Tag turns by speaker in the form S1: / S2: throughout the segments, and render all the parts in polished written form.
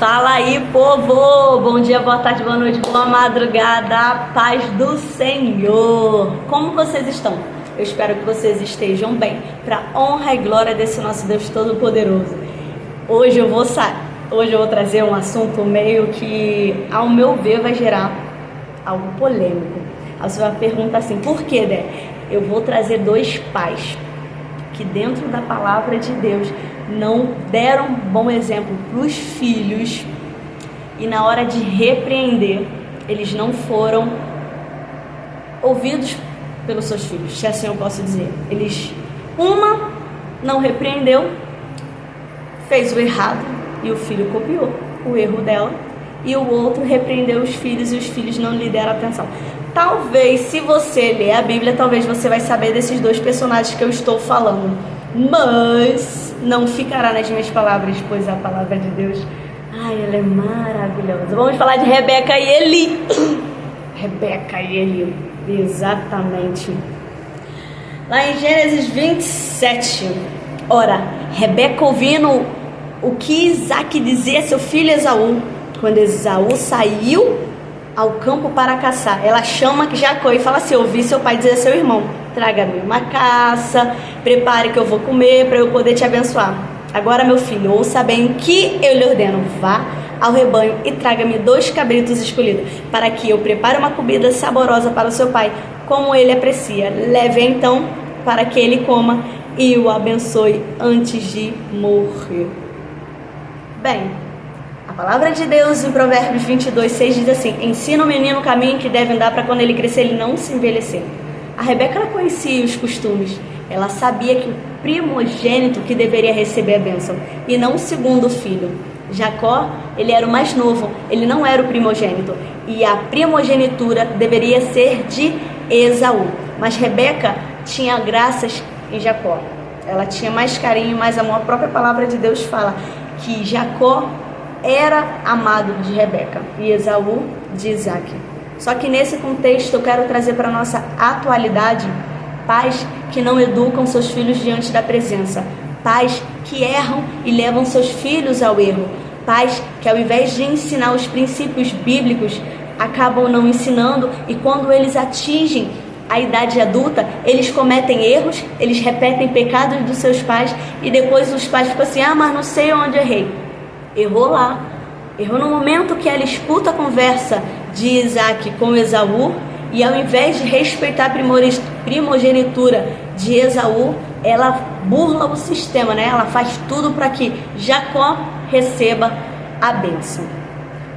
S1: Fala aí, povo! Bom dia, boa tarde, boa noite, boa madrugada, paz do Senhor! Como vocês estão? Eu espero que vocês estejam bem, para honra e glória desse nosso Deus Todo-Poderoso. Hoje eu vou trazer um assunto meio que, ao meu ver, vai gerar algo polêmico. Aí você vai perguntar assim, por quê, Dé? Eu vou trazer dois pais que dentro da palavra de Deus não deram bom exemplo para os filhos e na hora de repreender, eles não foram ouvidos pelos seus filhos, se assim eu posso dizer. Uma não repreendeu, fez o errado e o filho copiou o erro dela, e o outro repreendeu os filhos e os filhos não lhe deram atenção. Talvez, se você ler a Bíblia, talvez você vai saber desses dois personagens que eu estou falando, mas não ficará nas minhas palavras, pois a palavra de Deus, ela é maravilhosa. Vamos falar de Rebeca e Eli. Rebeca e Eli, exatamente. Lá em Gênesis 27, ora, Rebeca ouvindo o que Isaac dizia a seu filho Esaú, quando Esaú saiu ao campo para caçar, ela chama Jacó e fala assim: ouvi seu pai dizer a seu irmão, traga-me uma caça, prepare que eu vou comer para eu poder te abençoar. Agora, meu filho, ouça bem o que eu lhe ordeno, vá ao rebanho e traga-me 2 cabritos escolhidos, para que eu prepare uma comida saborosa para o seu pai, como ele aprecia. Leve então para que ele coma e o abençoe antes de morrer. Bem, a palavra de Deus em Provérbios 22:6 diz assim: ensina o menino o caminho que deve andar para quando ele crescer ele não se envelhecer. A Rebeca ela conhecia os costumes, ela sabia que o primogênito que deveria receber a bênção e não o segundo filho. Jacó, ele era o mais novo, ele não era o primogênito, e a primogenitura deveria ser de Esaú. Mas Rebeca tinha graças em Jacó, ela tinha mais carinho, mais amor. A própria palavra de Deus fala que Jacó era amado de Rebeca e Esaú de Isaac. Só que nesse contexto eu quero trazer para a nossa atualidade pais que não educam seus filhos diante da presença, pais que erram e levam seus filhos ao erro, pais que ao invés de ensinar os princípios bíblicos acabam não ensinando, e quando eles atingem a idade adulta, eles cometem erros, eles repetem pecados dos seus pais e depois os pais ficam assim: mas não sei onde errei. Errou lá, errou no momento que ela escuta a conversa de Isaac com Esaú, e ao invés de respeitar a primogenitura de Esaú, ela burla o sistema, né? Ela faz tudo para que Jacó receba a bênção.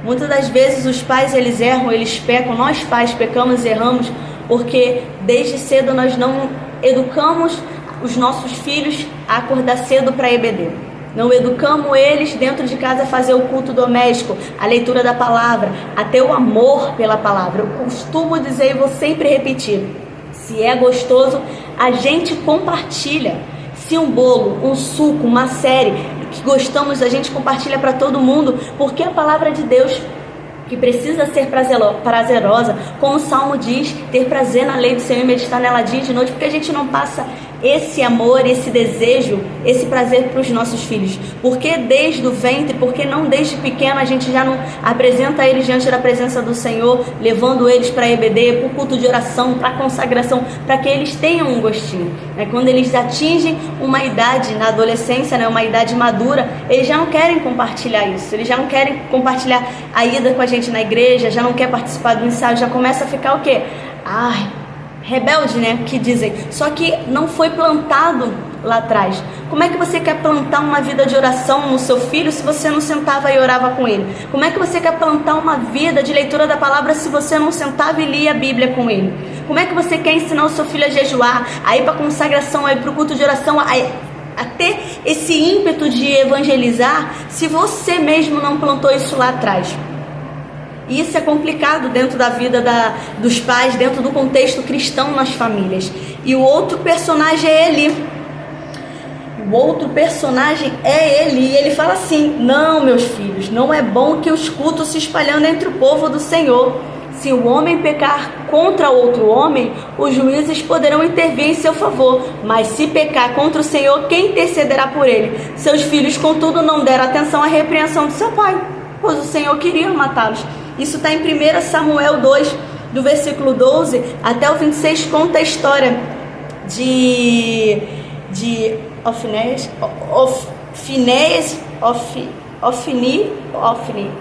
S1: Muitas das vezes os pais eles erram, eles pecam, nós pais pecamos e erramos porque desde cedo nós não educamos os nossos filhos a acordar cedo para EBD. Não educamos eles dentro de casa a fazer o culto doméstico, a leitura da palavra, a ter o amor pela palavra. Eu costumo dizer e vou sempre repetir: se é gostoso, a gente compartilha. Se um bolo, um suco, uma série que gostamos, a gente compartilha para todo mundo, porque a palavra de Deus, que precisa ser prazerosa, como o Salmo diz, ter prazer na lei do Senhor e meditar nela dia e de noite, porque a gente não passa esse amor, esse desejo, esse prazer para os nossos filhos? Porque desde o ventre, porque não desde pequeno a gente já não apresenta eles diante da presença do Senhor, levando eles para EBD, para o culto de oração, para a consagração, para que eles tenham um gostinho, né? Quando eles atingem uma idade na adolescência, né, uma idade madura, eles já não querem compartilhar isso, eles já não querem compartilhar a ida com a gente na igreja, já não quer participar do ensaio, já começa a ficar o quê? Rebelde, né? Que dizem. Só que não foi plantado lá atrás. Como é que você quer plantar uma vida de oração no seu filho se você não sentava e orava com ele? Como é que você quer plantar uma vida de leitura da palavra se você não sentava e lia a Bíblia com ele? Como é que você quer ensinar o seu filho a jejuar, a ir para a consagração, a ir para o culto de oração, a ter esse ímpeto de evangelizar, se você mesmo não plantou isso lá atrás? E isso é complicado dentro da vida dos pais, dentro do contexto cristão nas famílias. E o outro personagem é Eli. E ele fala assim: não, meus filhos, não é bom que os cultos se espalhando entre o povo do Senhor. Se o homem pecar contra outro homem, os juízes poderão intervir em seu favor. Mas se pecar contra o Senhor, quem intercederá por ele? Seus filhos, contudo, não deram atenção à repreensão do seu pai. pois o Senhor queria matá-los. Isso está em 1 Samuel 2, do versículo 12 até o 26, conta a história de Ofni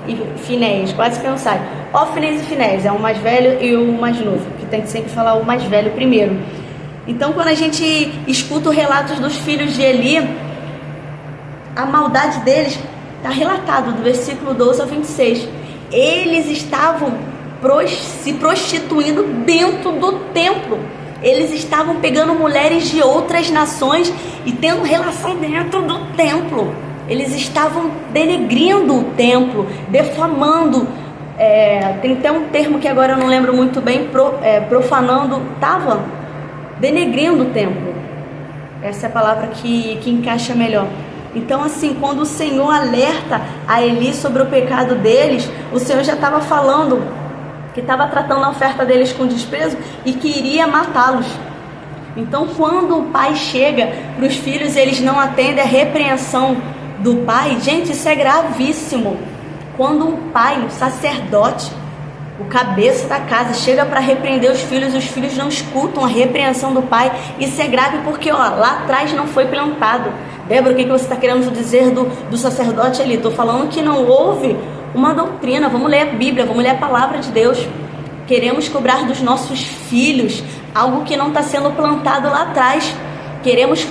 S1: e Finéias, quase que não sai. Ofni e Finéias, é o mais velho e o mais novo, que tem que sempre falar o mais velho primeiro. Então, quando a gente escuta os relatos dos filhos de Eli, a maldade deles está relatado do versículo 12 ao 26. Eles estavam se prostituindo dentro do templo. Eles estavam pegando mulheres de outras nações e tendo relação dentro do templo. Eles estavam denegrindo o templo, defamando. Tem até um termo que agora eu não lembro muito bem, profanando, estavam denegrindo o templo. Essa é a palavra que encaixa melhor. Então, assim, quando o Senhor alerta a Eli sobre o pecado deles, o Senhor já estava falando que estava tratando a oferta deles com desprezo e que iria matá-los. Então, quando o pai chega para os filhos, eles não atendem a repreensão do pai. Gente, isso é gravíssimo. Quando um pai, um sacerdote, o cabeça da casa, chega para repreender os filhos não escutam a repreensão do pai. Isso é grave porque lá atrás não foi plantado. Débora, o que você está querendo dizer do sacerdote ali? Estou falando que não houve uma doutrina. Vamos ler a Bíblia, vamos ler a palavra de Deus. Queremos cobrar dos nossos filhos algo que não está sendo plantado lá atrás. Queremos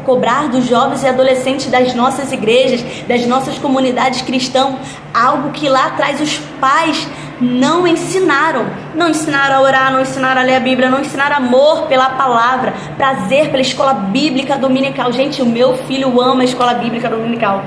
S1: cobrar dos jovens e adolescentes das nossas igrejas, das nossas comunidades cristãs, algo que lá atrás os pais não ensinaram. Não ensinaram a orar, não ensinaram a ler a Bíblia, não ensinaram amor pela palavra, prazer pela escola bíblica dominical. Gente, o meu filho ama a escola bíblica dominical.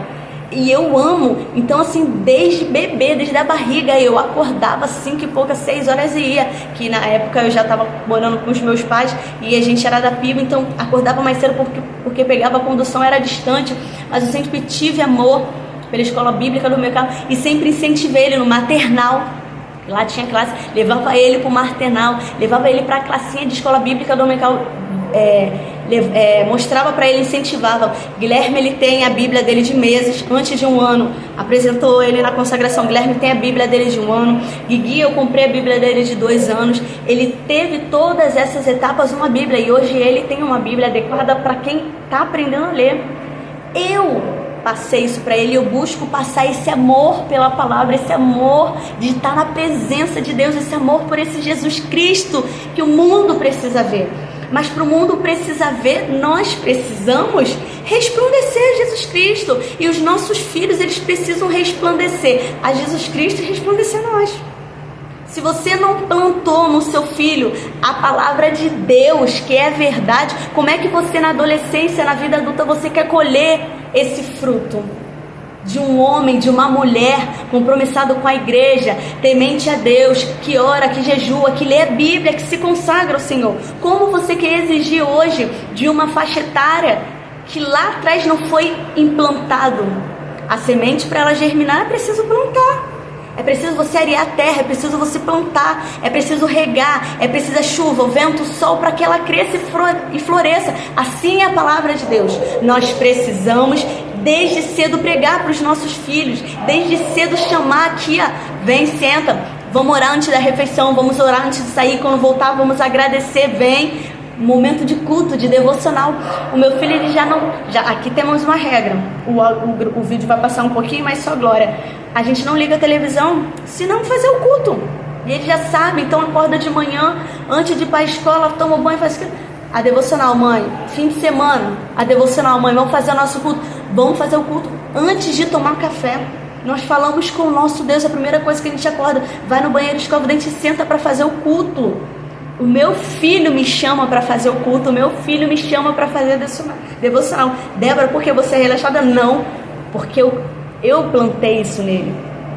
S1: E eu amo. Então, assim, desde bebê, desde a barriga, eu acordava 5 e poucas, 6 horas e ia. Que na época eu já estava morando com os meus pais e a gente era da PIB, então acordava mais cedo porque pegava a condução, era distante. Mas eu sempre tive amor pela escola bíblica dominical e sempre incentivei ele no maternal. Lá tinha classe, levava ele para o maternal, levava ele para a classinha de escola bíblica dominical. Mostrava para ele, incentivava. Guilherme, ele tem a Bíblia dele de meses, antes de 1 ano, apresentou ele na consagração. Guilherme tem a Bíblia dele de 1 ano. Guigui, eu comprei a Bíblia dele de 2 anos. Ele teve todas essas etapas uma Bíblia, e hoje ele tem uma Bíblia adequada para quem está aprendendo a ler. Eu passei isso para ele, eu busco passar esse amor pela palavra, esse amor de estar na presença de Deus, esse amor por esse Jesus Cristo que o mundo precisa ver. Mas para o mundo precisa ver, nós precisamos resplandecer a Jesus Cristo. E os nossos filhos, eles precisam resplandecer a Jesus Cristo e resplandecer a nós. Se você não plantou no seu filho a palavra de Deus, que é verdade, como é que você na adolescência, na vida adulta, você quer colher esse fruto? De um homem, de uma mulher compromissado com a igreja, temente a Deus, que ora, que jejua, que lê a Bíblia, que se consagra ao Senhor. Como você quer exigir hoje de uma faixa etária que lá atrás não foi implantado? A semente, para ela germinar, é preciso plantar. É preciso você arear a terra, é preciso você plantar, é preciso regar, é preciso a chuva, o vento, o sol, para que ela cresça e floresça. Assim é a palavra de Deus. Nós precisamos desde cedo pregar para os nossos filhos, desde cedo chamar aqui, vem, senta, vamos orar antes da refeição, vamos orar antes de sair, quando voltar vamos agradecer, vem. Momento de culto, de devocional. O meu filho, ele aqui temos uma regra, o vídeo vai passar um pouquinho, mas só glória. A gente não liga a televisão se não fazer o culto, e ele já sabe. Então acorda de manhã, antes de ir para a escola, toma banho, faz a devocional, mãe. Fim de semana, a devocional, mãe, vamos fazer o nosso culto. Vamos fazer o culto antes de tomar café. Nós falamos com o nosso Deus, a primeira coisa que a gente acorda, vai no banheiro, escova o dente e senta para fazer o culto. O meu filho me chama para fazer o culto, o meu filho me chama para fazer devocional. Débora, por que você é relaxada? Não, porque eu plantei isso nele.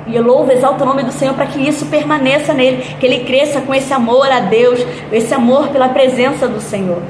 S1: E eu louvo, exalto o nome do Senhor para que isso permaneça nele, que ele cresça com esse amor a Deus, esse amor pela presença do Senhor.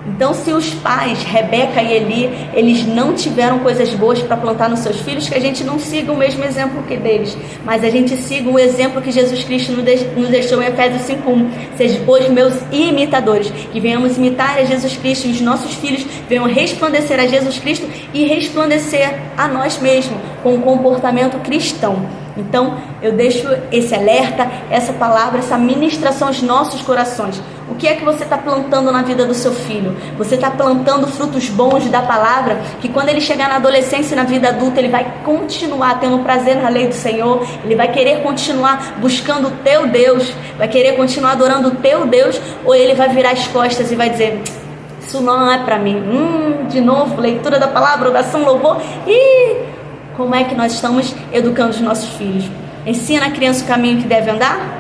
S1: Então, se os pais, Rebeca e Eli, eles não tiveram coisas boas para plantar nos seus filhos, que a gente não siga o mesmo exemplo que deles, mas a gente siga o exemplo que Jesus Cristo nos deixou em Efésios 5:1. Sejam, pois, meus imitadores, que venhamos imitar a Jesus Cristo e os nossos filhos venham resplandecer a Jesus Cristo e resplandecer a nós mesmos com um comportamento cristão. Então, eu deixo esse alerta, essa palavra, essa ministração aos nossos corações. O que é que você está plantando na vida do seu filho? Você está plantando frutos bons da palavra, que quando ele chegar na adolescência e na vida adulta, ele vai continuar tendo prazer na lei do Senhor, ele vai querer continuar buscando o teu Deus, vai querer continuar adorando o teu Deus, ou ele vai virar as costas e vai dizer, isso não é para mim. De novo, leitura da palavra, oração, louvor, como é que nós estamos educando os nossos filhos? Ensina a criança o caminho que deve andar?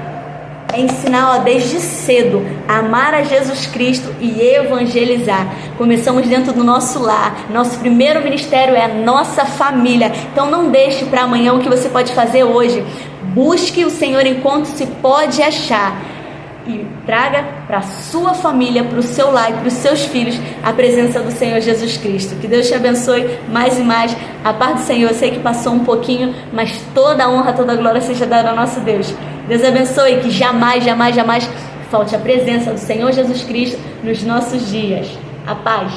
S1: É ensinar desde cedo a amar a Jesus Cristo e evangelizar. Começamos dentro do nosso lar. Nosso primeiro ministério é a nossa família. Então não deixe para amanhã o que você pode fazer hoje. Busque o Senhor enquanto se pode achar. E traga para a sua família, para o seu lar e para os seus filhos a presença do Senhor Jesus Cristo. Que Deus te abençoe mais e mais. A paz do Senhor, eu sei que passou um pouquinho, mas toda a honra, toda a glória seja dada ao nosso Deus. Deus abençoe, que jamais, jamais, jamais falte a presença do Senhor Jesus Cristo nos nossos dias. A paz.